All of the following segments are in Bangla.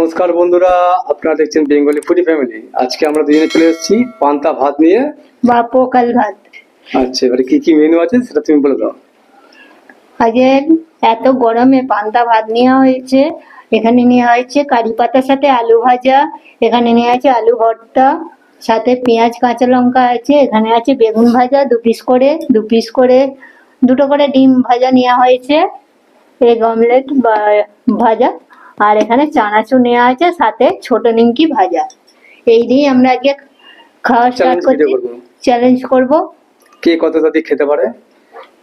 নমস্কার বন্ধুরা, আপনারা দেখছেন বেঙ্গলি ফুডি ফ্যামিলি। আজকে আমরা দুজনে চলে এসেছি পান্তা ভাত নিয়ে বা পোকাল ভাত। আচ্ছা, এবারে কি কি মেনু আছে সেটা তুমি বলে দাও। আজকে এত গরমে পান্তা ভাত নেওয়া হয়েছে। এখানে নেওয়া হয়েছে কারি পাতার সাথে আলু ভাজা, এখানে নেওয়া আছে আলু ভর্তা, সাথে পেঁয়াজ কাঁচা লঙ্কা আছে, এখানে আছে বেগুন ভাজা দু পিস করে দুটো করে ডিম ভাজা নেওয়া হয়েছে, এগ অমলেট বা ভাজা, আর এখানে চানাচুর নেওয়া আছে, সাথে ছোট নিমকি ভাজা। এই দিয়ে আমরা আজকে খাওয়া স্টার্ট চ্যালেঞ্জ ভিডিও করছি। করবো, চ্যালেঞ্জ করব। কে কতটা দিয়ে খেতে পারে।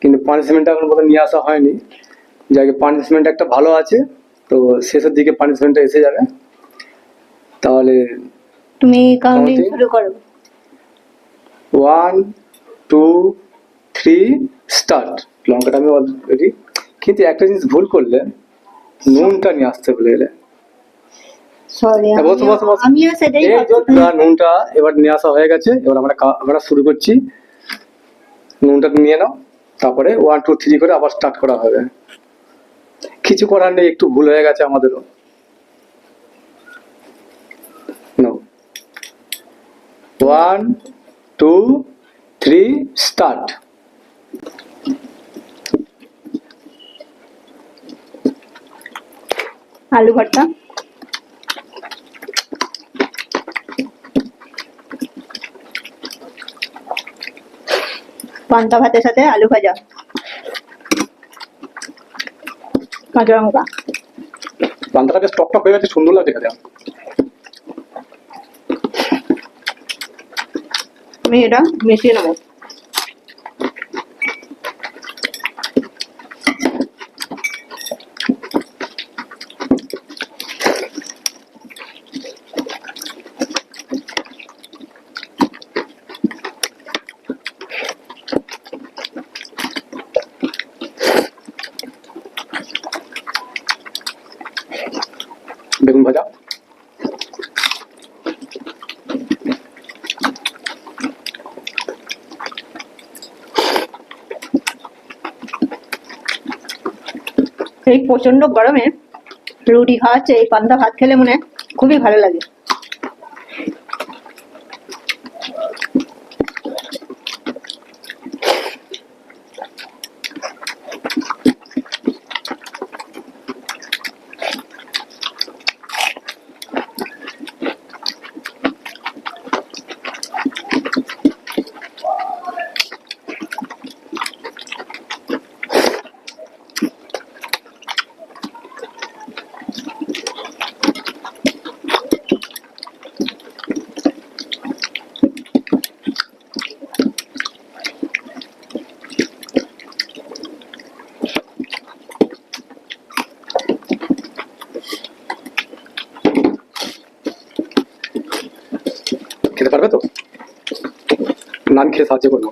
কিন্তু পানিশমেন্ট এখন পর্যন্ত নিয়ে আসা হয়নি, যাকে পানিশমেন্ট একটা ভালো আছে, তো শেষের দিকে পানিশমেন্টটা এসে যাবে। তাহলে তুমি কাউন্টিং Counting? শুরু করো। 1 2 3 স্টার্ট। লঙ্কাটা আমি অলরেডি, কিন্তু একটা জিনিস ভুল করলে, নুনটা নিয়ে আসতে ভুলে গেলে। সরি, বসো বসো বসো। আমিও সেটাই এই ভাবছি। যে নুনটা এবার নিয়ে আসা হয়ে গেছে, এবার আমরা শুরু করছি। নুনটা নিয়ে নাও, তারপরে 1 2 3 করে আবার স্টার্ট করা হবে। কিছু করার নেই, একটু ভুল হয়ে গেছে আমাদেরও। নাও, 1 2 3 স্টার্ট। আলু ভর্তা, পান্তা ভাতের সাথে আলু ভাজা, কাঁচা লঙ্কা। পান্তাটা বেশ টক টক হয়ে গেছে, সুন্দর লাগছে খেতে। আমি এটা মিশিয়ে নেবো। বেগুন ভাজা, এই প্রচন্ড গরমে রুটি খাওয়াচ্ছে, এই পান্তা ভাত খেলে মনে হয় খুবই ভালো লাগে। খেতে পারবে তো? না, আমি খেয়ে সাহায্য করবো।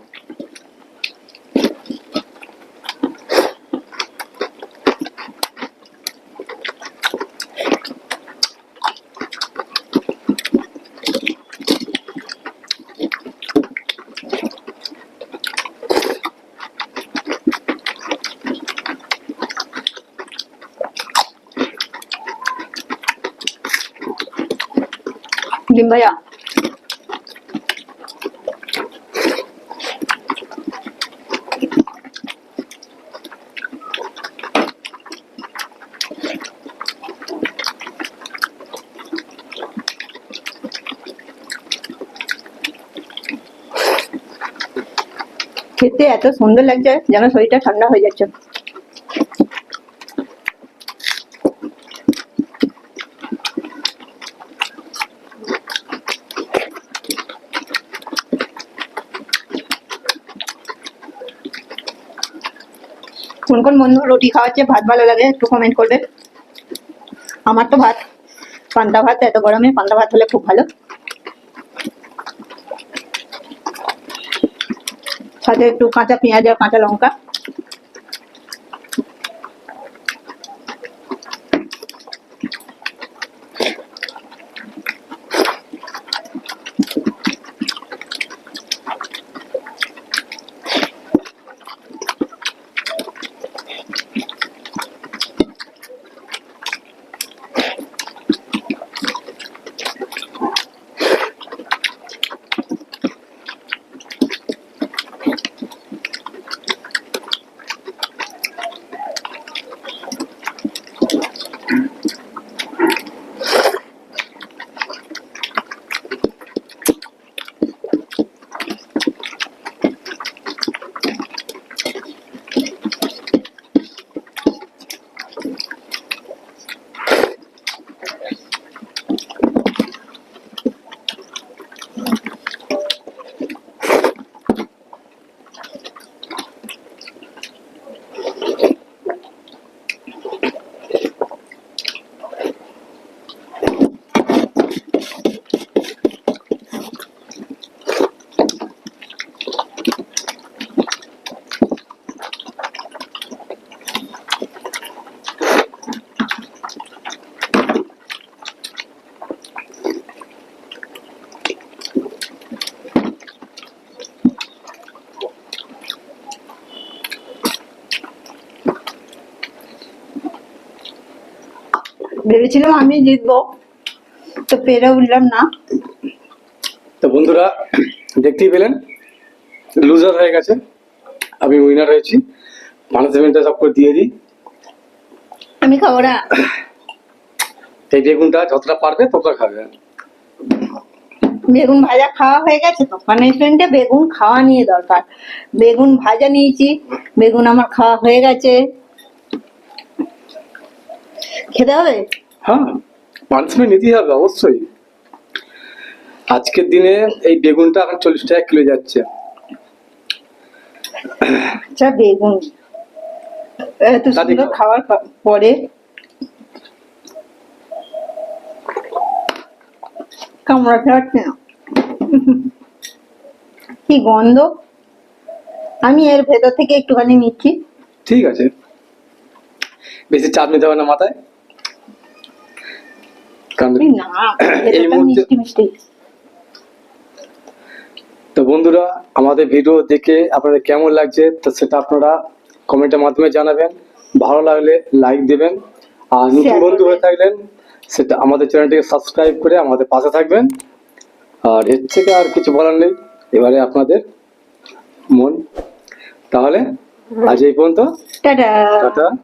ডিম ভাজা, খেতে এত সুন্দর লাগছে যেন শরীরটা ঠান্ডা হয়ে যাচ্ছে। কোন কোন বন্ধু রুটি খাওয়াচ্ছে ভাত ভালো লাগে একটু কমেন্ট করবে। আমার তো ভাত, পান্তা ভাত, এত গরমে পান্তা ভাত হলে খুব ভালো। সাথে একটু কাঁচা পেঁয়াজ আর কাঁচা লঙ্কা। ভেবেছিলাম আমি জিতবো, তো পেরে উঠলাম না। তো বন্ধুরা দেখতেই পেলেন লুজার হয়ে গেছে, আমি উইনার হয়েছি। পানিশমেন্টটা সব করে দিয়ে দিই। আমি খাবো না। এই বেগুনটা যতটা পারবে ততটা খাবে। বেগুন ভাজা খাওয়া হয়ে গেছে তো, পানিশমেন্টে বেগুন খাওয়া নিয়ে দরকার। বেগুন ভাজা নিয়েছি, বেগুন আমার খাওয়া হয়ে গেছে। খেতে হবে। হ্যাঁ, পানিশমেন্ট নিতেই হবে অবশ্যই। আজকের দিনে এই বেগুনটা এখন 40 টাকা কিলো যাচ্ছে। আচ্ছা বেগুন এত সুন্দর খাওয়ার পরে কামড়াতে হচ্ছে না। কি গন্ধ! আমি এর ভেতর থেকে একটুখানি নিচ্ছি। ঠিক আছে, বেশি চাপ নিতে হবে না মাথায়, কারণ এই না, এই ভেতরটা মুহূর্তে মিষ্টি মিষ্টি। তো বন্ধুরা আমাদের ভিডিও দেখে আপনাদের কেমন লাগছে তো সেটা আপনারা কমেন্টের মাধ্যমে জানাবেন। ভালো লাগলে লাইক দেবেন, আর নতুন Share বন্ধু হয়ে করবেন। থাকলেন সেটা আমাদের চ্যানেলটিকে সাবস্ক্রাইব করে আমাদের পাশে থাকবেন। আর এর থেকে আর কিছু বলার নেই, এবারে আপনাদের মন। তাহলে আজ এই পর্যন্ত, টাটা। টাটা।